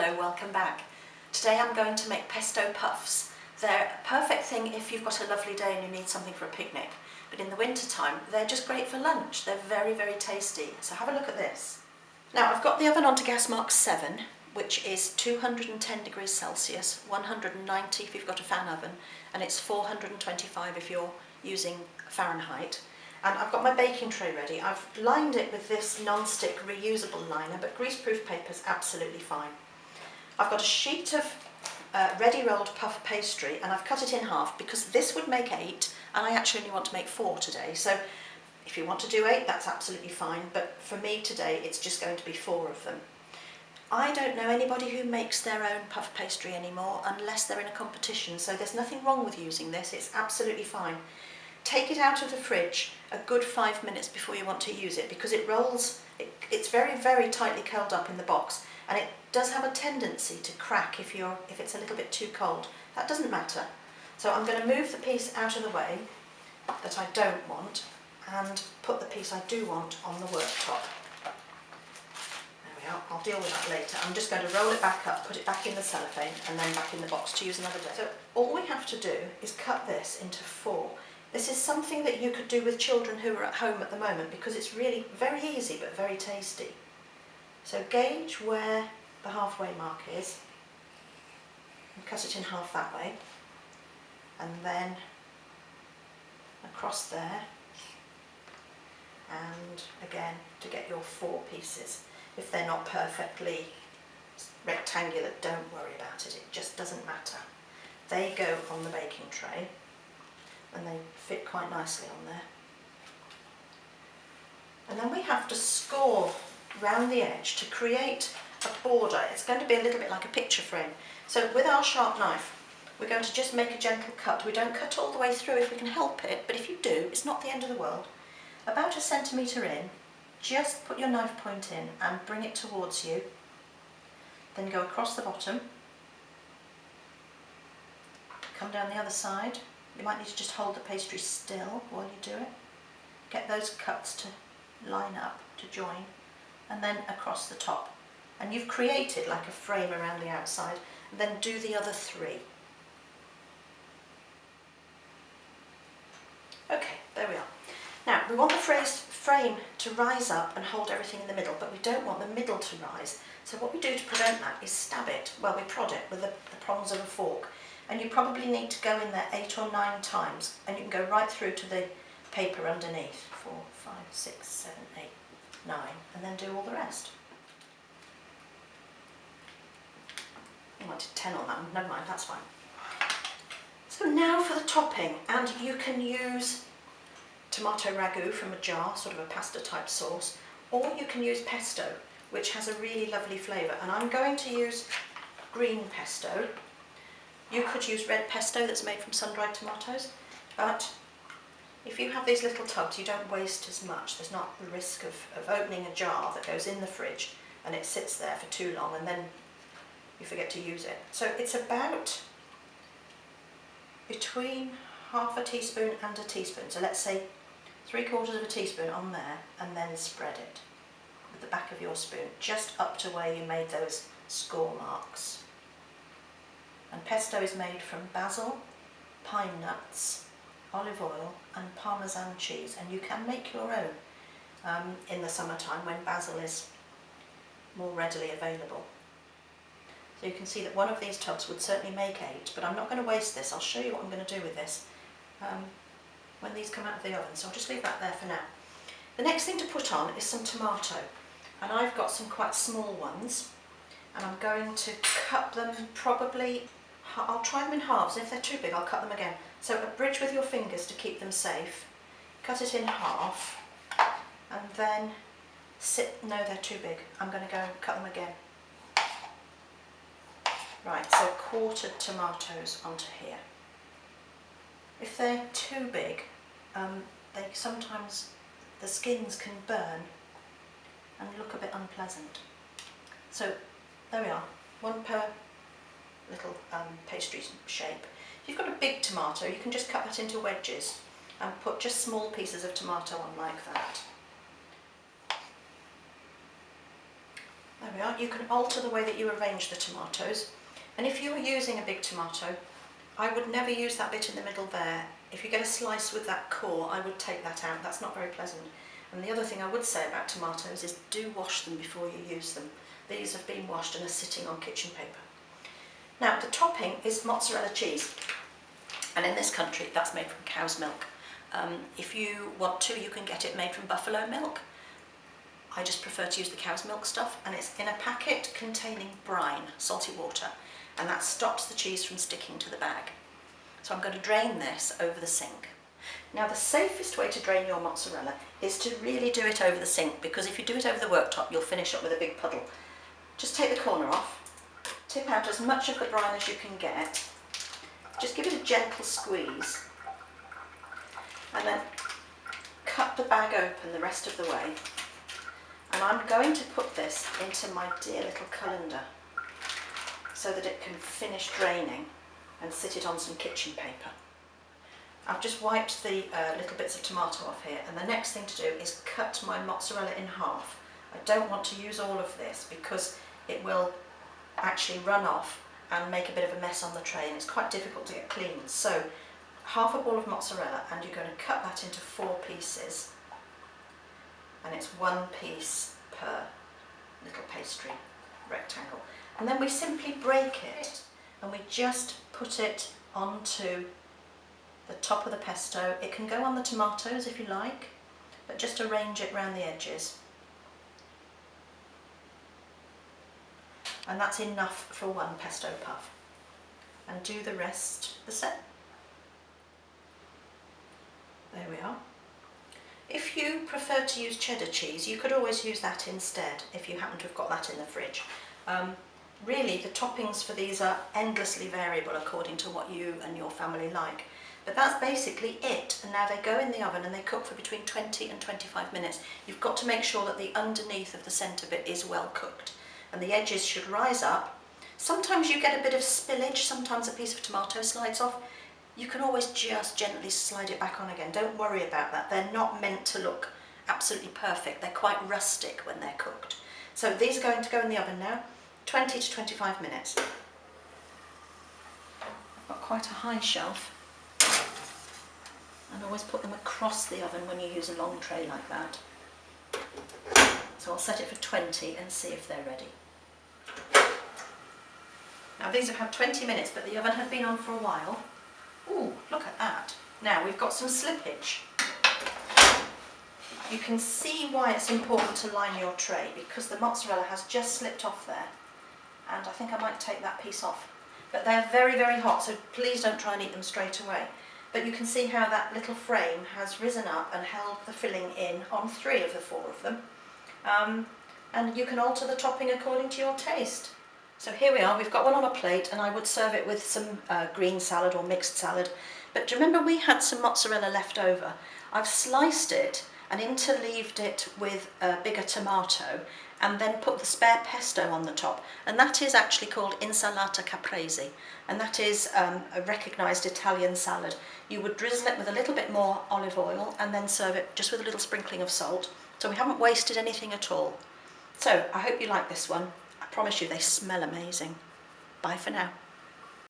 Hello, welcome back. Today I'm going to make pesto puffs. They're a perfect thing if you've got a lovely day and you need something for a picnic, but in the winter time they're just great for lunch. They're very, very tasty. So have a look at this. Now I've got the oven onto gas mark 7, which is 210 degrees Celsius, 190 if you've got a fan oven, and it's 425 if you're using Fahrenheit. And I've got my baking tray ready. I've lined it with this non-stick reusable liner, but greaseproof paper is absolutely fine. I've got a sheet of ready rolled puff pastry and I've cut it in half because this would make 8 and I actually only want to make 4 today. So if you want to do 8, that's absolutely fine, but for me today it's just going to be 4 of them. I don't know anybody who makes their own puff pastry anymore unless they're in a competition, so there's nothing wrong with using this, it's absolutely fine. Take it out of the fridge a good 5 minutes before you want to use it because it rolls, it's very, very tightly curled up in the box and it does have a tendency to crack if it's a little bit too cold. That doesn't matter. So I'm going to move the piece out of the way that I don't want and put the piece I do want on the worktop. There we are, I'll deal with that later. I'm just going to roll it back up, put it back in the cellophane and then back in the box to use another day. So all we have to do is cut this into 4. This is something that you could do with children who are at home at the moment because it's really very easy but very tasty. So gauge where the halfway mark is and cut it in half that way, and then across there, and again to get your 4 pieces. If they're not perfectly rectangular, don't worry about it, it just doesn't matter. They go on the baking tray and they fit quite nicely on there. And then we have to score round the edge to create a border. It's going to be a little bit like a picture frame. So with our sharp knife we're going to just make a gentle cut. We don't cut all the way through if we can help it, but if you do, it's not the end of the world. About 1 centimetre in, just put your knife point in and bring it towards you. Then go across the bottom, come down the other side. You might need to just hold the pastry still while you do it. Get those cuts to line up, to join, and then across the top. And you've created like a frame around the outside, and then do the other 3. Okay, there we are. Now, we want the frame to rise up and hold everything in the middle, but we don't want the middle to rise. So what we do to prevent that is stab it, well, we prod it with the prongs of a fork. And you probably need to go in there 8 or 9 times, and you can go right through to the paper underneath. 4, 5, 6, 7, 8, 9, and then do all the rest. I wanted 10 on that one, never mind, that's fine. So now for the topping, and you can use tomato ragu from a jar, sort of a pasta type sauce, or you can use pesto, which has a really lovely flavour, and I'm going to use green pesto. You could use red pesto that's made from sun-dried tomatoes, but if you have these little tubs you don't waste as much. There's not the risk of opening a jar that goes in the fridge and it sits there for too long and then you forget to use it. So it's about between half a teaspoon and a teaspoon. So let's say 3/4 of a teaspoon on there, and then spread it with the back of your spoon just up to where you made those score marks. And pesto is made from basil, pine nuts, olive oil and Parmesan cheese, and you can make your own in the summertime when basil is more readily available. So you can see that one of these tubs would certainly make 8, but I'm not going to waste this. I'll show you what I'm going to do with this when these come out of the oven, so I'll just leave that there for now. The next thing to put on is some tomato, and I've got some quite small ones, and I'm going to cut them probably, I'll try them in halves. If they're too big I'll cut them again. So a bridge with your fingers to keep them safe, cut it in half, and then no, they're too big, I'm going to go and cut them again. Right, so quartered tomatoes onto here. If they're too big, sometimes the skins can burn and look a bit unpleasant. So there we are, 1 per little pastry shape. If you've got a big tomato, you can just cut that into wedges and put just small pieces of tomato on like that. There we are. You can alter the way that you arrange the tomatoes. And if you were using a big tomato, I would never use that bit in the middle there. If you get a slice with that core, I would take that out. That's not very pleasant. And the other thing I would say about tomatoes is do wash them before you use them. These have been washed and are sitting on kitchen paper. Now the topping is mozzarella cheese, and in this country that's made from cow's milk. If you want to, you can get it made from buffalo milk. I just prefer to use the cow's milk stuff, and it's in a packet containing brine, salty water, and that stops the cheese from sticking to the bag. So I'm going to drain this over the sink. Now the safest way to drain your mozzarella is to really do it over the sink, because if you do it over the worktop you'll finish up with a big puddle. Just take the corner off, tip out as much of the brine as you can get, just give it a gentle squeeze, and then cut the bag open the rest of the way. And I'm going to put this into my dear little colander so that it can finish draining and sit it on some kitchen paper. I've just wiped the little bits of tomato off here, and the next thing to do is cut my mozzarella in half. I don't want to use all of this because it will actually run off and make a bit of a mess on the tray, and it's quite difficult to get clean. So half a ball of mozzarella, and you're going to cut that into 4 pieces, and it's 1 piece per little pastry rectangle. And then we simply break it and we just put it onto the top of the pesto. It can go on the tomatoes if you like, but just arrange it around the edges. And that's enough for 1 pesto puff. And do the rest the same. There we are. If you prefer to use cheddar cheese, you could always use that instead if you happen to have got that in the fridge. Really, the toppings for these are endlessly variable according to what you and your family like. But that's basically it. And now they go in the oven and they cook for between 20 and 25 minutes. You've got to make sure that the underneath of the centre bit is well cooked. And the edges should rise up. Sometimes you get a bit of spillage, sometimes a piece of tomato slides off. You can always just gently slide it back on again. Don't worry about that. They're not meant to look absolutely perfect. They're quite rustic when they're cooked. So these are going to go in the oven now, 20 to 25 minutes. I've got quite a high shelf. And always put them across the oven when you use a long tray like that. So I'll set it for 20 and see if they're ready. Now these have had 20 minutes, but the oven had been on for a while. Ooh, look at that. Now we've got some slippage. You can see why it's important to line your tray, because the mozzarella has just slipped off there. And I think I might take that piece off. But they're very, very hot, so please don't try and eat them straight away. But you can see how that little frame has risen up and held the filling in on 3 of the 4 of them. And you can alter the topping according to your taste. So here we are, we've got one on a plate, and I would serve it with some green salad or mixed salad. But do you remember we had some mozzarella left over? I've sliced it and interleaved it with a bigger tomato, and then put the spare pesto on the top. And that is actually called insalata caprese, and that is a recognised Italian salad. You would drizzle it with a little bit more olive oil and then serve it just with a little sprinkling of salt. So we haven't wasted anything at all. So I hope you like this one. I promise you they smell amazing. Bye for now.